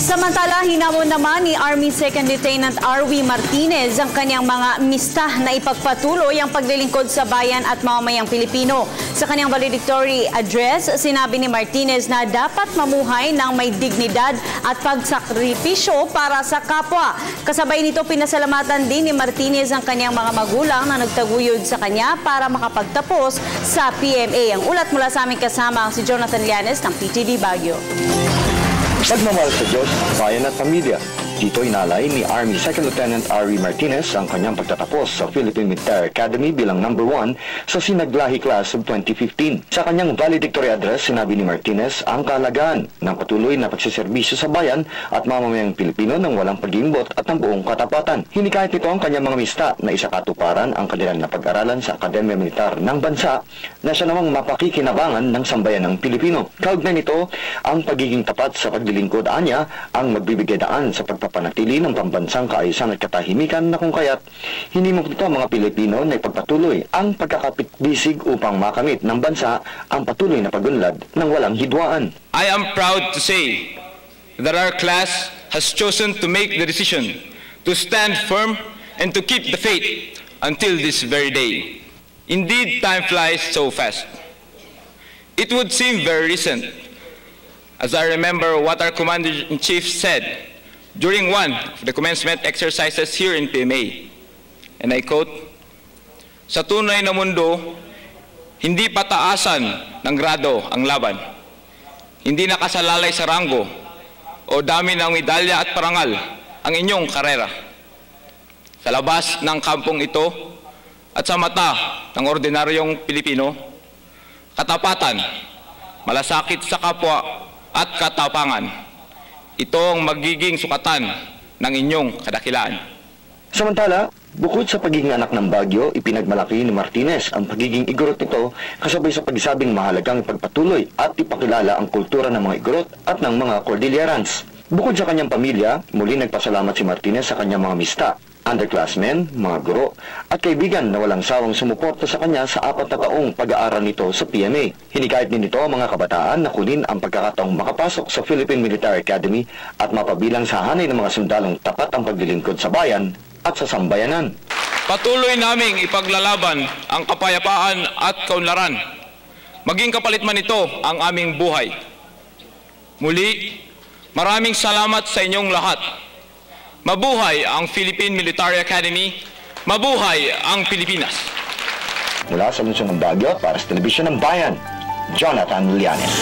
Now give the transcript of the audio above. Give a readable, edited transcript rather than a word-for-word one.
Samantala, hinamon naman ni Army 2nd Lieutenant R.W. Martinez ang kanyang mga mista na ipagpatuloy ang paglilingkod sa bayan at mamamayang Pilipino. Sa kanyang valedictory address, sinabi ni Martinez na dapat mamuhay ng may dignidad at pagsakripisyo para sa kapwa. Kasabay nito, pinasalamatan din ni Martinez ang kanyang mga magulang na nagtaguyod sa kanya para makapagtapos sa PMA. Ang ulat mula sa aming kasama si Jonathan Llanes ng PTV Baguio. Pagmamahal sa Diyos, bayan at pamilya. Dito inalay ni Army 2nd Lieutenant R.W. Martinez ang kanyang pagtatapos sa Philippine Military Academy bilang number 1 sa Sinaglahi Class of 2015. Sa kanyang valedictory address, sinabi ni Martinez ang kahalagahan ng patuloy na pagsiservisyo sa bayan at mamamayang Pilipino ng walang pag-iimbot at ng buong katapatan. Hinikayat nito ang kanyang mga mista na isakatuparan ang kanilang napag-aralan sa Akademya Militar ng Bansa na siya namang mapakikinabangan ng sambayan ng Pilipino. Kaugnay nito, ang pagiging tapat sa paglilingkod anya ang magbibigay daan sa pagpapanatili ng pambansang kaayusan at katahimikan na kung kaya't hinimok nito ang mga Pilipino na ipagpatuloy ang pagkakapit-bisig upang makamit ng bansa ang patuloy na pagunlad ng walang hidwaan. I am proud to say that our class has chosen to make the decision to stand firm and to keep the faith until this very day. Indeed, time flies so fast. It would seem very recent, as I remember what our Commander-in-Chief said during one of the commencement exercises here in PMA. And I quote, "Sa tunay na mundo, hindi pataasan ng grado ang laban. Hindi nakasalalay sa ranggo o dami ng medalya at parangal ang inyong karera. Sa labas ng kampong ito at sa mata ng ordinaryong Pilipino, katapatan, malasakit sa kapwa at katapangan, ito ang magiging sukatan ng inyong kadakilaan." Samantala, bukod sa pagiging anak ng Baguio, ipinagmalaki ni Martinez ang pagiging igorot nito kasabay sa pagsabing mahalagang ipagpatuloy at ipakilala ang kultura ng mga igorot at ng mga Cordillerans. Bukod sa kanyang pamilya, muli nagpasalamat si Martinez sa kanyang mga mista, underclassmen, mga guro, at kaibigan na walang sawang sumuporta sa kanya sa 4 na taong pag-aaral nito sa PMA. Hinikayat din nito ang mga kabataan na kunin ang pagkakataong makapasok sa Philippine Military Academy at mapabilang sa hanay ng mga sundalong tapat ang paglilingkod sa bayan at sa sambayanan. Patuloy naming ipaglalaban ang kapayapaan at kaunlaran. Maging kapalit man ito ang aming buhay. Muli, maraming salamat sa inyong lahat. Mabuhay ang Philippine Military Academy. Mabuhay ang Pilipinas. Mula sa lungsod ng Baguio para sa Telebisyon ng Bayan, Jonathan Llanes.